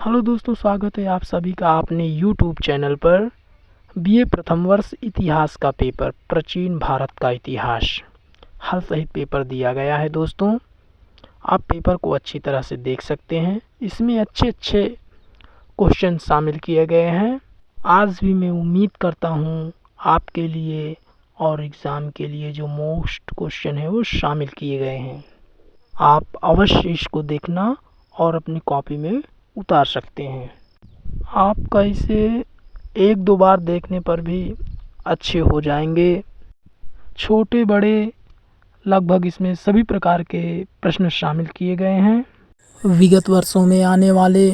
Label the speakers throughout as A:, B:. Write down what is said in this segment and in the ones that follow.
A: Hello दोस्तों, स्वागत है आप सभी का अपने यूट्यूब चैनल पर। बीए प्रथम वर्ष इतिहास का पेपर प्राचीन भारत का इतिहास हल सहित पेपर दिया गया है। दोस्तों, आप पेपर को अच्छी तरह से देख सकते हैं। इसमें अच्छे क्वेश्चन शामिल किए गए हैं। आज भी मैं उम्मीद करता हूं आपके लिए और एग्ज़ाम के लिए जो मोस्ट क्वेश्चन है वो शामिल किए गए हैं। आप अवश्य इसको देखना और अपनी कॉपी में उतार सकते हैं। आपका इसे एक दो बार देखने पर भी अच्छे हो जाएंगे। छोटे बड़े लगभग इसमें सभी प्रकार के प्रश्न शामिल किए गए हैं। विगत वर्षों में आने वाले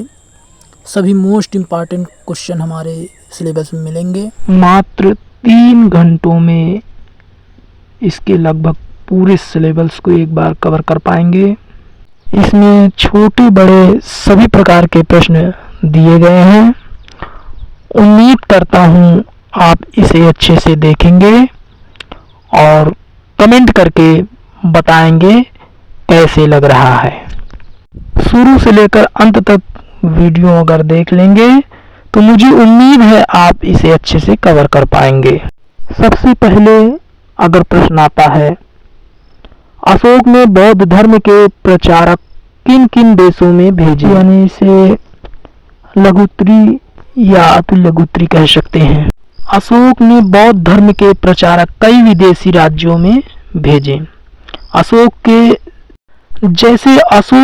A: सभी मोस्ट इम्पॉर्टेंट क्वेश्चन हमारे सिलेबस में मिलेंगे। मात्र 3 घंटों में इसके लगभग पूरे सिलेबस को एक बार कवर कर पाएंगे। इसमें छोटे बड़े सभी प्रकार के प्रश्न दिए गए हैं। उम्मीद करता हूं आप इसे अच्छे से देखेंगे और कमेंट करके बताएंगे कैसे लग रहा है। शुरू से लेकर अंत तक वीडियो अगर देख लेंगे तो मुझे उम्मीद है आप इसे अच्छे से कवर कर पाएंगे। सबसे पहले अगर प्रश्न आता है, अशोक ने बौद्ध धर्म के प्रचारक किन किन देशों में भेजे? यानी इसे लघुत्री या अति लघुत्री कह सकते हैं। अशोक ने बौद्ध धर्म के प्रचारक कई विदेशी राज्यों में भेजे। अशोक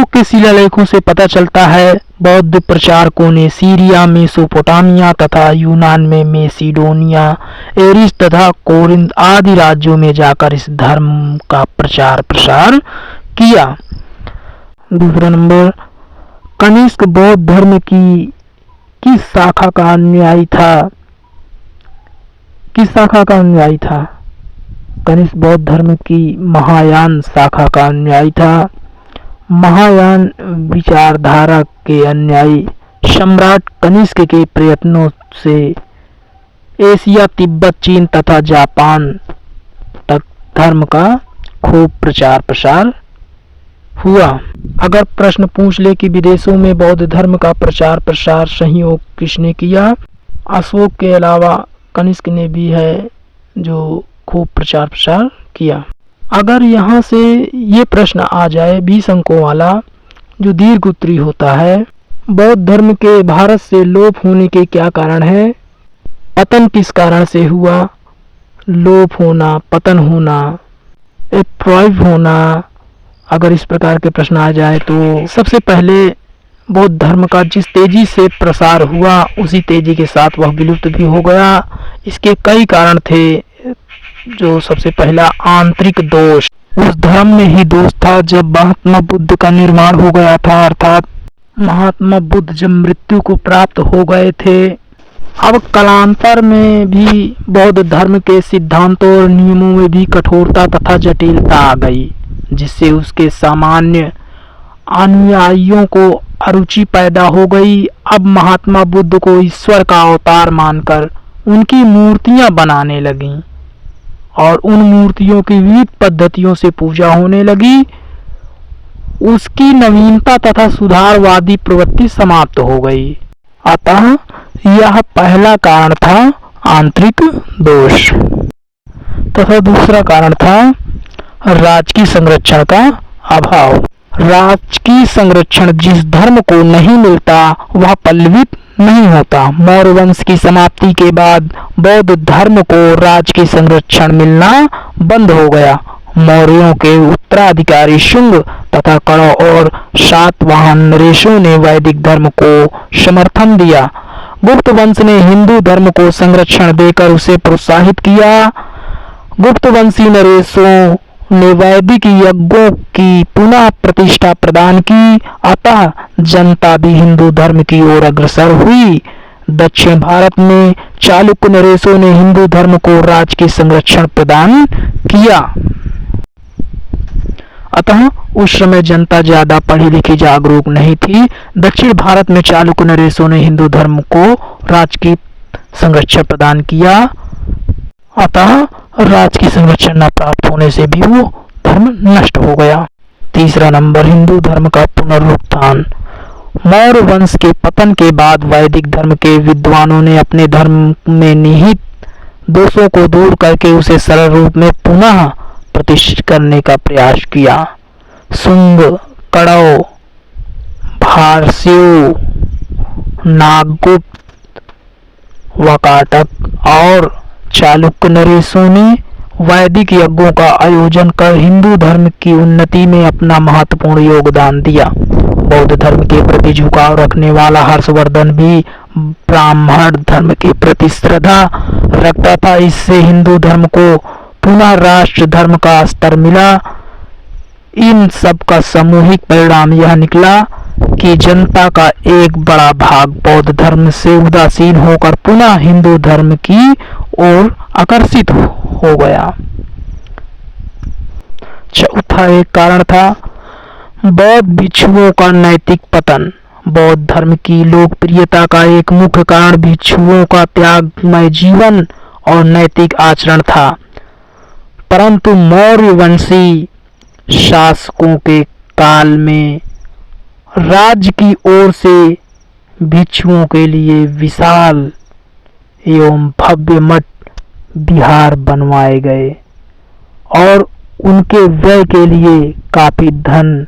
A: के शिलालेखों से पता चलता है, बौद्ध प्रचारकों ने सीरिया, मेसोपोटामिया तथा यूनान में मेसिडोनिया, एरिस तथा कोरिंथ आदि राज्यों में जाकर इस धर्म का प्रचार प्रसार किया। दूसरा नंबर, कनिष्क बौद्ध धर्म की किस शाखा का अनुयायी था? कनिष्क बौद्ध धर्म की महायान शाखा का अनुयायी था। महायान विचारधारा के अनुयायी सम्राट कनिष्क के प्रयत्नों से एशिया, तिब्बत, चीन तथा जापान तक धर्म का खूब प्रचार प्रसार हुआ। अगर प्रश्न पूछ ले कि विदेशों में बौद्ध धर्म का प्रचार प्रसार सहयोग किसने किया? अशोक के अलावा कनिष्क ने भी है जो खूब प्रचार प्रसार किया। अगर यहाँ से ये प्रश्न आ जाए 20 अंकों वाला जो दीर्घ उत्तरी होता है, बौद्ध धर्म के भारत से लोप होने के क्या कारण है? पतन किस कारण से हुआ? लोप होना, पतन होना, एप्रोइव होना। अगर इस प्रकार के प्रश्न आ जाए तो सबसे पहले बौद्ध धर्म का जिस तेजी से प्रसार हुआ उसी तेजी के साथ वह विलुप्त भी हो गया। इसके कई कारण थे। जो सबसे पहला, आंतरिक दोष। उस धर्म में ही दोष था जब महात्मा बुद्ध का निर्माण हो गया था, अर्थात महात्मा बुद्ध जब मृत्यु को प्राप्त हो गए थे। अब कालांतर में भी बौद्ध धर्म के सिद्धांतों और नियमों में भी कठोरता तथा जटिलता आ गई, जिससे उसके सामान्य अनुयायियों को अरुचि पैदा हो गई। अब महात्मा बुद्ध को ईश्वर का अवतार मानकर उनकी मूर्तियां बनाने लगीं और उन मूर्तियों की विविध पद्धतियों से पूजा होने लगी। उसकी नवीनता तथा सुधारवादी प्रवृत्ति समाप्त हो गई। अतः यह पहला कारण था आंतरिक दोष। तथा दूसरा कारण था राजकीय संरक्षण का अभाव। राजकीय संरक्षण जिस धर्म को नहीं मिलता वह पल्लवित नहीं होता। मौर्य वंश की समाप्ति के बाद बौद्ध धर्म को राजकीय संरक्षण मिलना बंद हो गया। मौर्यों के उत्तराधिकारी शुंग तथा कण्व और सातवाहन नरेशों ने वैदिक धर्म को समर्थन दिया। गुप्त वंश ने हिंदू धर्म को संरक्षण देकर उसे प्रोत्साहित किया। गुप्त वंशी नरेशों ने वैदिक यज्ञों की पुनः प्रतिष्ठा प्रदान की। अतः जनता भी हिंदू धर्म की ओर अग्रसर हुई। दक्षिण भारत में चालुक्य नरेशों ने हिंदू धर्म को राजकीय संरक्षण प्रदान किया। अतः उस समय जनता ज्यादा पढ़ी लिखी जागरूक नहीं थी। दक्षिण भारत में चालुक्य नरेशों ने हिंदू धर्म को राजकीय संरक्षण प्रदान किया। अतः राजकीय संरक्षण न प्राप्त होने से भी वो धर्म नष्ट हो गया। तीसरा नंबर, हिंदू धर्म का पुनरुत्थान। मौर्य वंश के पतन के बाद वैदिक धर्म के विद्वानों ने अपने धर्म में निहित दोषों को दूर करके उसे सरल रूप में पुनः प्रतिष्ठित करने का प्रयास किया। शुंग, कणव, भारस्यु, नागगुप्त, वाकाटक और चालुक्य नरेशों ने वैदिक यज्ञों का आयोजन कर हिंदू धर्म की उन्नति में अपना महत्वपूर्ण योगदान दिया। बौद्ध धर्म के प्रति झुकाव रखने वाला हर्षवर्धन भी ब्राह्मण धर्म के प्रति श्रद्धा रखता था। इससे हिंदू धर्म को पुनः राष्ट्र धर्म का स्तर मिला। इन सब का सामूहिक परिणाम यह निकला कि जनता का एक बड़ा भाग बौद्ध धर्म से उदासीन होकर पुनः हिंदू धर्म की ओर आकर्षित हो गया। चौथा एक कारण था बौद्ध भिक्षुओं का नैतिक पतन। बौद्ध धर्म की लोकप्रियता का एक मुख्य कारण भिक्षुओं का त्यागमय जीवन और नैतिक आचरण था, परंतु मौर्य वंशी शासकों के काल में राज्य की ओर से भिक्षुओं के लिए विशाल एवं भव्य मठ विहार बनवाए गए और उनके व्यय के लिए काफी धन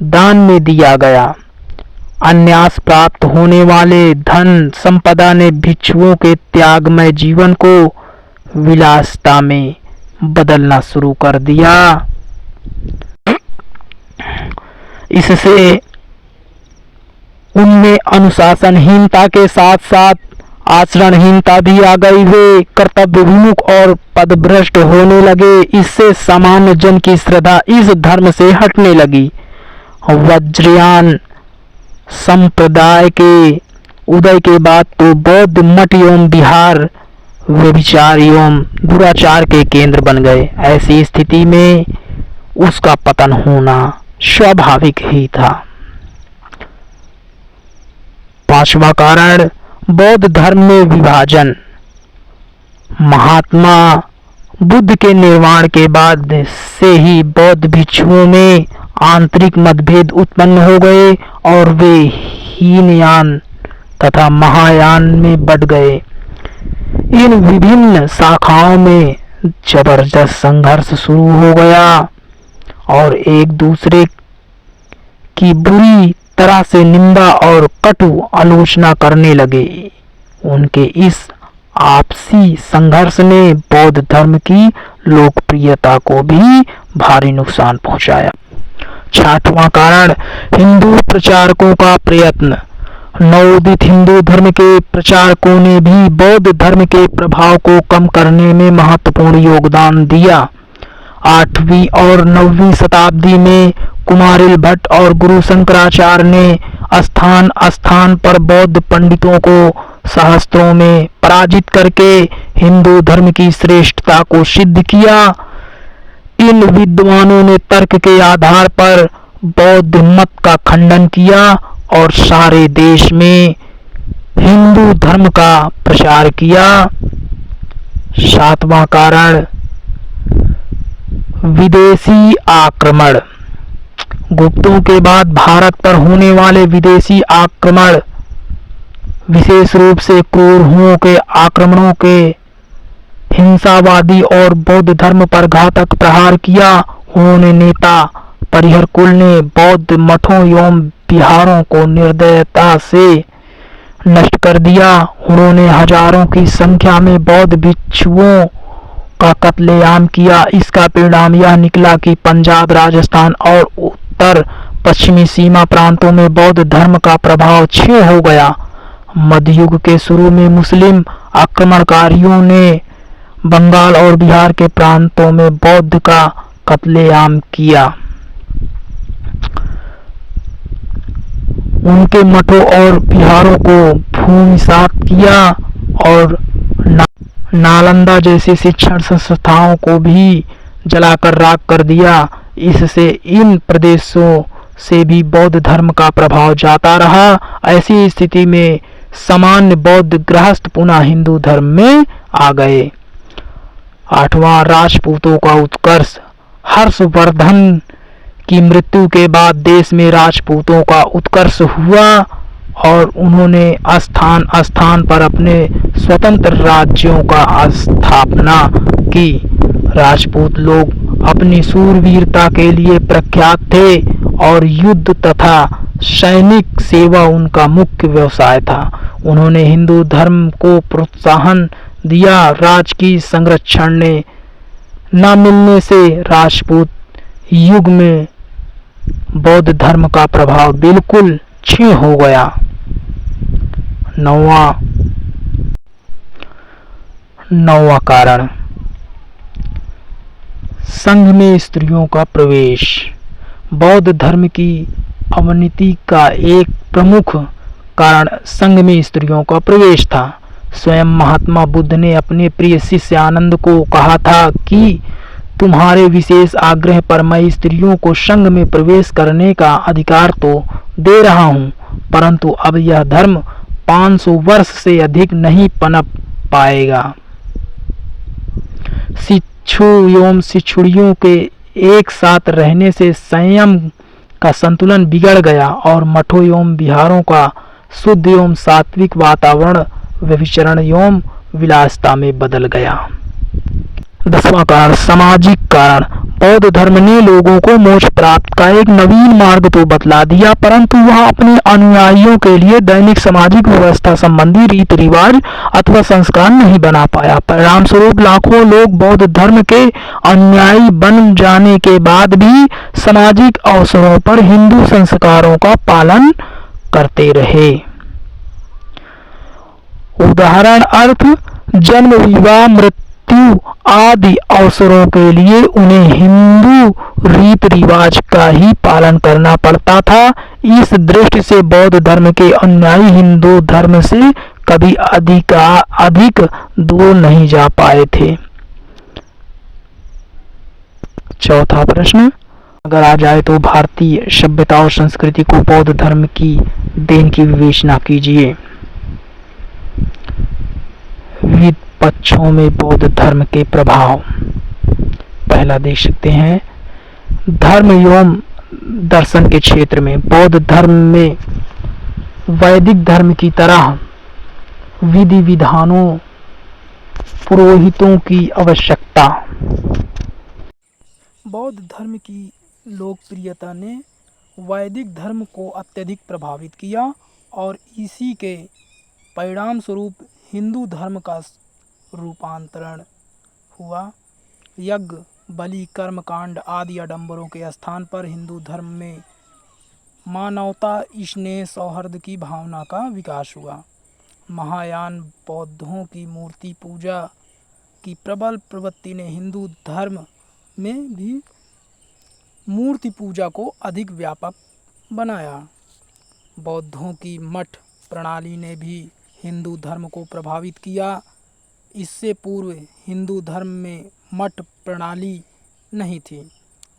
A: दान में दिया गया। अन्यास प्राप्त होने वाले धन संपदा ने भिक्षुओं के त्यागमय जीवन को विलासिता में बदलना शुरू कर दिया। इससे उनमें अनुशासनहीनता के साथ साथ आचरणहीनता भी आ गई। वे कर्तव्य विमुख और पदभ्रष्ट होने लगे। इससे सामान्य जन की श्रद्धा इस धर्म से हटने लगी। वज्रयान संप्रदाय के उदय के बाद तो बौद्ध मठ एवं विहार व्यभिचार एवं दुराचार के केंद्र बन गए। ऐसी स्थिति में उसका पतन होना स्वाभाविक ही था। पांचवा कारण बौद्ध धर्म में विभाजन। महात्मा बुद्ध के निर्वाण के बाद से ही बौद्ध भिक्षुओं में आंतरिक मतभेद उत्पन्न हो गए और वे हीनयान तथा महायान में बढ़ गए। इन विभिन्न शाखाओं में जबरदस्त संघर्ष शुरू हो गया और एक दूसरे की बुरी तरह से निंदा और कटु आलोचना करने लगे। उनके इस आपसी संघर्ष ने बौद्ध धर्म की लोकप्रियता को भी भारी नुकसान पहुंचाया। छठवां कारण हिंदू प्रचारकों का प्रयत्न। नवोदित हिंदू धर्म के प्रचारकों ने भी बौद्ध धर्म के प्रभाव को कम करने में महत्वपूर्ण योगदान दिया। 8वीं और 9वीं शताब्दी में कुमारिल भट्ट और गुरु शंकराचार्य ने स्थान स्थान पर बौद्ध पंडितों को सहस्त्रों में पराजित करके हिंदू धर्म की श्रेष्ठता को सिद्ध किया। इन विद्वानों ने तर्क के आधार पर बौद्ध मत का खंडन किया और सारे देश में हिंदू धर्म का प्रचार किया। 7वां कारण विदेशी आक्रमण। गुप्तों के बाद भारत पर होने वाले विदेशी आक्रमण, विशेष रूप से क्रूर हुओं के आक्रमणों के हिंसावादी और बौद्ध धर्म पर घातक प्रहार किया। उन्होंने नेता परिहर कुल ने बौद्ध मठों एवं विहारों को निर्दयता से नष्ट कर दिया। उन्होंने हजारों की संख्या में बौद्ध भिक्षुओं का कत्लेआम किया। इसका परिणाम यह निकला कि पंजाब, राजस्थान और उत्तर पश्चिमी सीमा प्रांतों में बौद्ध धर्म का प्रभाव क्षीण हो गया। मध्ययुग के शुरू में मुस्लिम आक्रमणकारियों ने बंगाल और बिहार के प्रांतों में बौद्ध का कत्लेआम किया। उनके मठों और विहारों को भूमिसात किया और नालंदा जैसी शिक्षण संस्थाओं को भी जलाकर राख कर दिया। इससे इन प्रदेशों से भी बौद्ध धर्म का प्रभाव जाता रहा। ऐसी स्थिति में सामान्य बौद्ध गृहस्थ पुनः हिंदू धर्म में आ गए। 8वां राजपूतों का उत्कर्ष। हर्षवर्धन की मृत्यु के बाद देश में राजपूतों का उत्कर्ष हुआ और उन्होंने स्थान स्थान पर अपने स्वतंत्र राज्यों का स्थापना की। राजपूत लोग अपनी शूरवीरता के लिए प्रख्यात थे और युद्ध तथा सैनिक सेवा उनका मुख्य व्यवसाय था। उन्होंने हिंदू धर्म को प्रोत्साहन दिया। राज्य की संरक्षण ने न मिलने से राजपूत युग में बौद्ध धर्म का प्रभाव बिल्कुल क्षीण हो गया। नौवां कारण, संघ में स्त्रियों का प्रवेश। बौद्ध धर्म की अवनति का एक प्रमुख कारण संघ में स्त्रियों का प्रवेश था। स्वयं महात्मा बुद्ध ने अपने प्रिय शिष्य आनंद को कहा था कि तुम्हारे विशेष आग्रह पर मैं स्त्रियों को संघ में प्रवेश करने का अधिकार तो दे रहा हूँ, परंतु अब यह धर्म 500 वर्ष से अधिक नहीं पनप पाएगा। शिक्षु एवं शिक्षुड़ियों के एक साथ रहने से संयम का संतुलन बिगड़ गया और मठों एवं विहारों का शुद्ध एवं सात्विक वातावरण व्यभिचारण एवं विलासिता में बदल गया। 10वां कारण, सामाजिक कारण। बौद्ध धर्म ने लोगों को मोक्ष प्राप्त का एक नवीन मार्ग तो बतला दिया, परंतु वह अपने अनुयायियों के लिए दैनिक सामाजिक व्यवस्था संबंधी रीति रिवाज अथवा संस्कार नहीं बना पाया। परिणाम स्वरूप लाखों लोग बौद्ध धर्म के अनुयायी बन जाने के बाद भी सामाजिक अवसरों पर हिंदू संस्कारों का पालन करते रहे। उदाहरण अर्थ जन्म, विवाह, मृत्यु आदि अवसरों के लिए उन्हें हिंदू रीत रिवाज का ही पालन करना पड़ता था। इस दृष्टि से बौद्ध धर्म के अनुयायी हिंदू धर्म से कभी अधिक दूर नहीं जा पाए थे। चौथा प्रश्न, अगर आ जाए तो भारतीय सभ्यता और संस्कृति को बौद्ध धर्म की देन की विवेचना कीजिए। विविध पक्षों में बौद्ध धर्म के प्रभाव। पहला देख सकते हैं, धर्म एवं दर्शन के क्षेत्र में बौद्ध धर्म में वैदिक धर्म की तरह विधि विधानों, पुरोहितों की आवश्यकता। बौद्ध धर्म की लोकप्रियता ने वैदिक धर्म को अत्यधिक प्रभावित किया और इसी के परिणाम स्वरूप हिंदू धर्म का रूपांतरण हुआ। यज्ञ, बलि, कर्मकांड आदि आडंबरों के स्थान पर हिंदू धर्म में मानवता, स्नेह, सौहार्द की भावना का विकास हुआ। महायान बौद्धों की मूर्ति पूजा की प्रबल प्रवृत्ति ने हिंदू धर्म में भी मूर्ति पूजा को अधिक व्यापक बनाया। बौद्धों की मठ प्रणाली ने भी हिंदू धर्म को प्रभावित किया। इससे पूर्व हिंदू धर्म में मठ प्रणाली नहीं थी।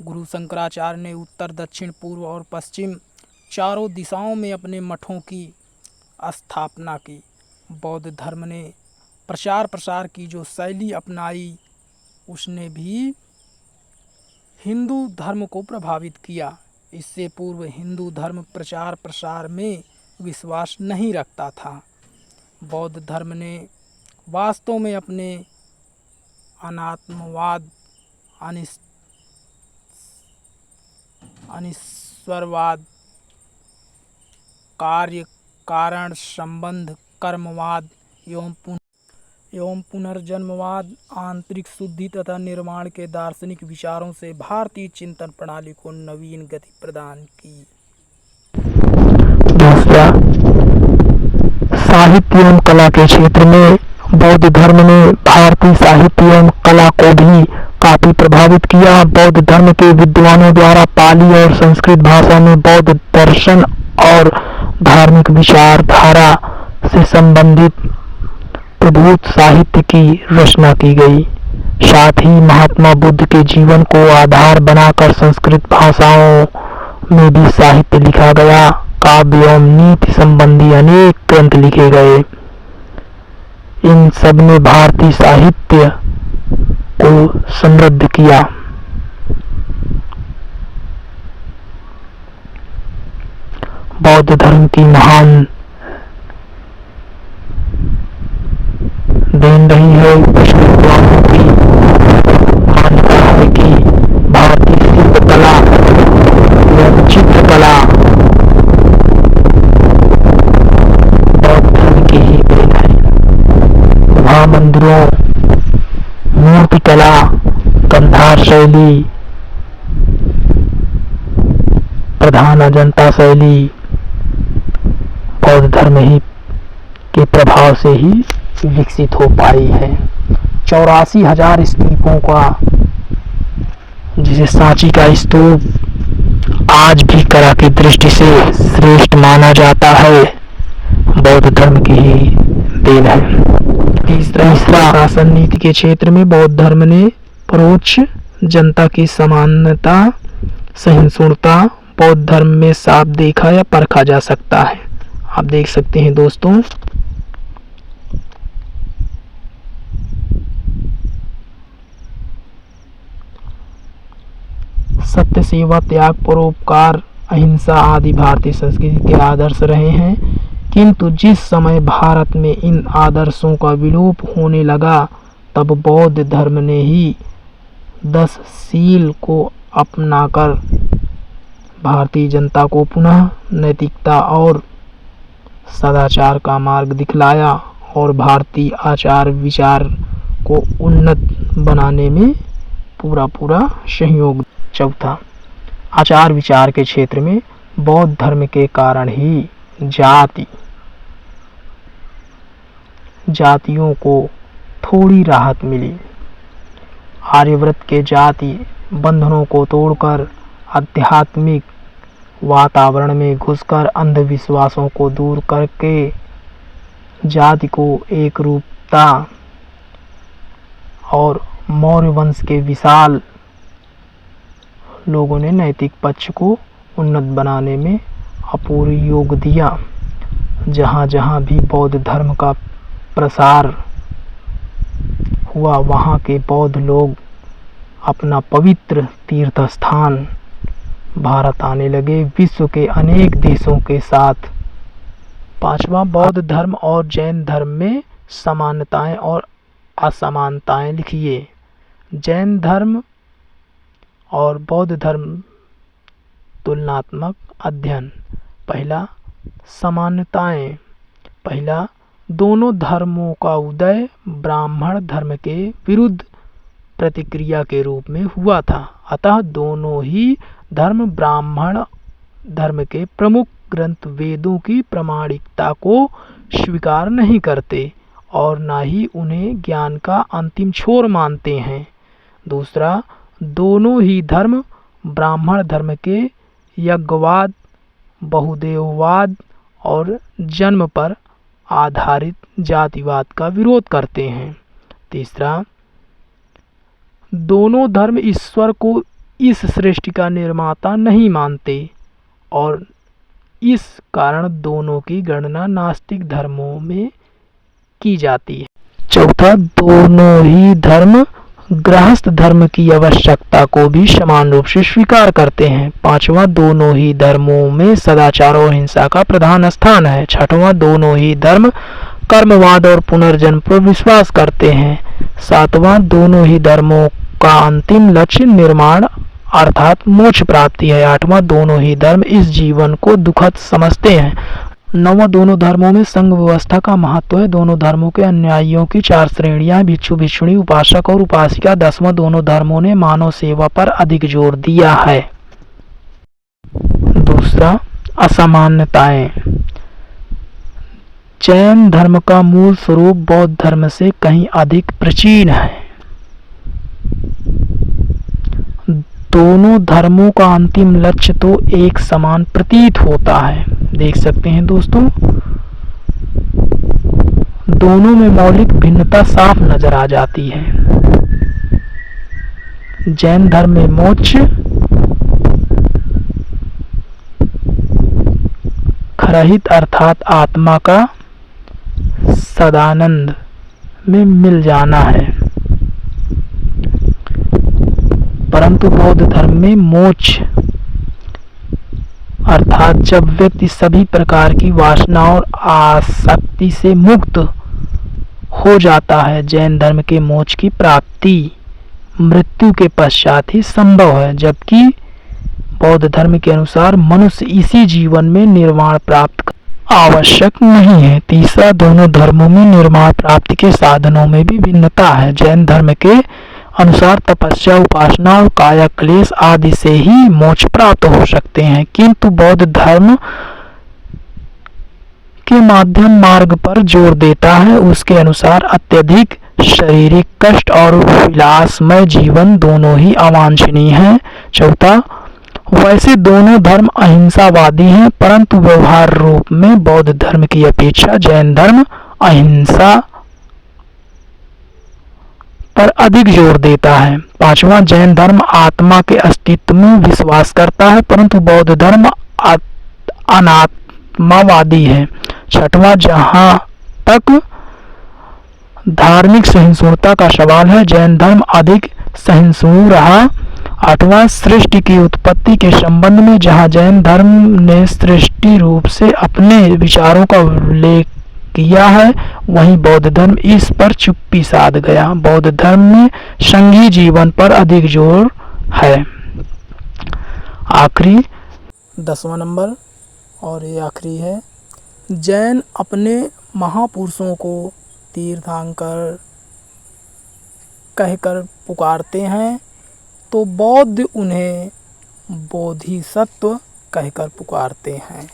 A: गुरु शंकराचार्य ने उत्तर, दक्षिण, पूर्व और पश्चिम चारों दिशाओं में अपने मठों की स्थापना की। बौद्ध धर्म ने प्रचार प्रसार की जो शैली अपनाई उसने भी हिंदू धर्म को प्रभावित किया। इससे पूर्व हिंदू धर्म प्रचार प्रसार में विश्वास नहीं रखता था। बौद्ध धर्म ने वास्तव में अपने अनात्मवाद, अनिश्वरवाद, कार्य कारण संबंध, कर्मवाद एवं पुनर्जन्मवाद, आंतरिक शुद्धि तथा निर्माण के दार्शनिक विचारों से भारतीय चिंतन प्रणाली को नवीन गति प्रदान की। दूसरा, साहित्य एवं कला के क्षेत्र में बौद्ध धर्म ने भारतीय साहित्य एवं कला को भी काफी प्रभावित किया। बौद्ध धर्म के विद्वानों द्वारा पाली और संस्कृत भाषा में बौद्ध दर्शन और धार्मिक विचारधारा से संबंधित प्रभुत साहित्य की रचना की गई। साथ ही महात्मा बुद्ध के जीवन को आधार बनाकर संस्कृत भाषाओं में भी साहित्य लिखा गया। काव्य एवं नीति संबंधी अनेक ग्रंथ लिखे गए। इन सब ने भारतीय साहित्य को समृद्ध किया। बौद्ध धर्म की महान देन रही है। कुछ विद्वानों की मान्यता है कि भारतीय शिल्पकला या चित्रकला बौद्ध धर्म की ही देन है। वहाँ मंदिरों, मूर्तिकला, गंधार शैली, प्रधान अजंता शैली बौद्ध धर्म ही के प्रभाव से ही विकसित हो पाई है। 84,000 स्तूपों का, जिसे सांची का स्तूप आज भी कला की दृष्टि से श्रेष्ठ माना जाता है, बौद्ध धर्म की ही देन है। तीसरा, शासन नीति के क्षेत्र में बौद्ध धर्म ने परोक्ष जनता की समानता, सहिष्णुता बौद्ध धर्म में साफ देखा या परखा जा सकता है। आप देख सकते हैं दोस्तों, सत्य, सेवा, त्याग, परोपकार, अहिंसा आदि भारतीय संस्कृति के आदर्श रहे हैं, किंतु जिस समय भारत में इन आदर्शों का विलोप होने लगा, तब बौद्ध धर्म ने ही 10 शील को अपनाकर भारतीय जनता को पुनः नैतिकता और सदाचार का मार्ग दिखलाया और भारतीय आचार विचार को उन्नत बनाने में पूरा सहयोग। चौथा, आचार विचार के क्षेत्र में बौद्ध धर्म के कारण ही जातियों को थोड़ी राहत मिली। आर्यव्रत के जाति बंधनों को तोड़कर आध्यात्मिक वातावरण में घुसकर अंधविश्वासों को दूर करके जाति को एक रूपता और मौर्य वंश के विशाल लोगों ने नैतिक पक्ष को उन्नत बनाने में अपूर्व योग दिया। जहाँ जहाँ भी बौद्ध धर्म का प्रसार हुआ, वहाँ के बौद्ध लोग अपना पवित्र तीर्थ स्थान भारत आने लगे, विश्व के अनेक देशों के साथ। पांचवा, बौद्ध धर्म और जैन धर्म में समानताएं और असमानताएं लिखिए। जैन धर्म और बौद्ध धर्म तुलनात्मक अध्ययन। पहला, समानताएं। पहला, दोनों धर्मों का उदय ब्राह्मण धर्म के विरुद्ध प्रतिक्रिया के रूप में हुआ था, अतः दोनों ही धर्म ब्राह्मण धर्म के प्रमुख ग्रंथ वेदों की प्रामाणिकता को स्वीकार नहीं करते और न ही उन्हें ज्ञान का अंतिम छोर मानते हैं। दूसरा, दोनों ही धर्म ब्राह्मण धर्म के यज्ञवाद, बहुदेववाद और जन्म पर आधारित जातिवाद का विरोध करते हैं। तीसरा, दोनों धर्म ईश्वर को इस सृष्टि का निर्माता नहीं मानते और इस कारण दोनों की गणना नास्तिक धर्मों में की जाती है। चौथा, दोनों ही धर्म गृहस्थ धर्म की आवश्यकता को भी समान रूप से स्वीकार करते हैं। पांचवा, दोनों ही धर्मों में सदाचार और हिंसा का प्रधान स्थान है। छठवां, दोनों ही धर्म कर्मवाद और पुनर्जन्म पर विश्वास करते हैं। सातवां, दोनों ही धर्मों का अंतिम लक्ष्य निर्माण अर्थात मोक्ष प्राप्ति है। आठवां, दोनों ही धर्म इस जीवन को दुखद समझते हैं। नौवां, दोनों धर्मों में संघ व्यवस्था का महत्व है। दोनों धर्मों के अनुयायियों की 4 श्रेणियां, भिक्षु, भिक्षुणी, उपासक और उपासिका। 10वां, दोनों धर्मों ने मानव सेवा पर अधिक जोर दिया है। दूसरा, असमानताएं। जैन धर्म का मूल स्वरूप बौद्ध धर्म से कहीं अधिक प्राचीन है। दोनों धर्मों का अंतिम लक्ष्य तो एक समान प्रतीत होता है। देख सकते हैं दोस्तों, दोनों में मौलिक भिन्नता साफ नजर आ जाती है। जैन धर्म में मोक्ष खरहित अर्थात आत्मा का सदानंद में मिल जाना है, परंतु बौद्ध धर्म में मोक्ष अर्थात जब व्यक्ति सभी प्रकार की वासना और आसक्ति से मुक्त हो जाता है। जैन धर्म के मोक्ष की प्राप्ति मृत्यु के पश्चात ही संभव है, जबकि बौद्ध धर्म के अनुसार मनुष्य इसी जीवन में निर्वाण प्राप्त आवश्यक नहीं है। तीसरा, दोनों धर्मों में निर्वाण प्राप्ति के साधनों में भी भिन्नता है। जैन धर्म के अनुसार तपस्या, उपासना और काया क्लेश आदि से ही मोक्ष प्राप्त हो सकते हैं, किंतु बौद्ध धर्म के माध्यम मार्ग पर जोर देता है। उसके अनुसार अत्यधिक शारीरिक कष्ट और विलासमय जीवन दोनों ही अवांछनीय हैं। चौथा, वैसे दोनों धर्म अहिंसावादी हैं, परंतु व्यवहार रूप में बौद्ध धर्म की अपेक्षा जैन धर्म अहिंसा पर अधिक जोर देता है। पांचवा, जैन धर्म आत्मा के अस्तित्व में विश्वास करता है, परंतु बौद्ध धर्म अनात्मावादी है। छठवां, जहां तक धार्मिक सहिष्णुता का सवाल है, जैन धर्म अधिक सहिष्णु रहा। आठवां, सृष्टि की उत्पत्ति के संबंध में जहां जैन धर्म ने सृष्टि रूप से अपने विचारों का उल्लेख किया है, वहीं बौद्ध धर्म इस पर चुप्पी साध गया। बौद्ध धर्म में संघीय जीवन पर अधिक जोर है। आखिरी 10वां नंबर, और ये आखिरी है, जैन अपने महापुरुषों को तीर्थंकर कहकर पुकारते हैं, तो बौद्ध उन्हें बोधिसत्व कहकर पुकारते हैं।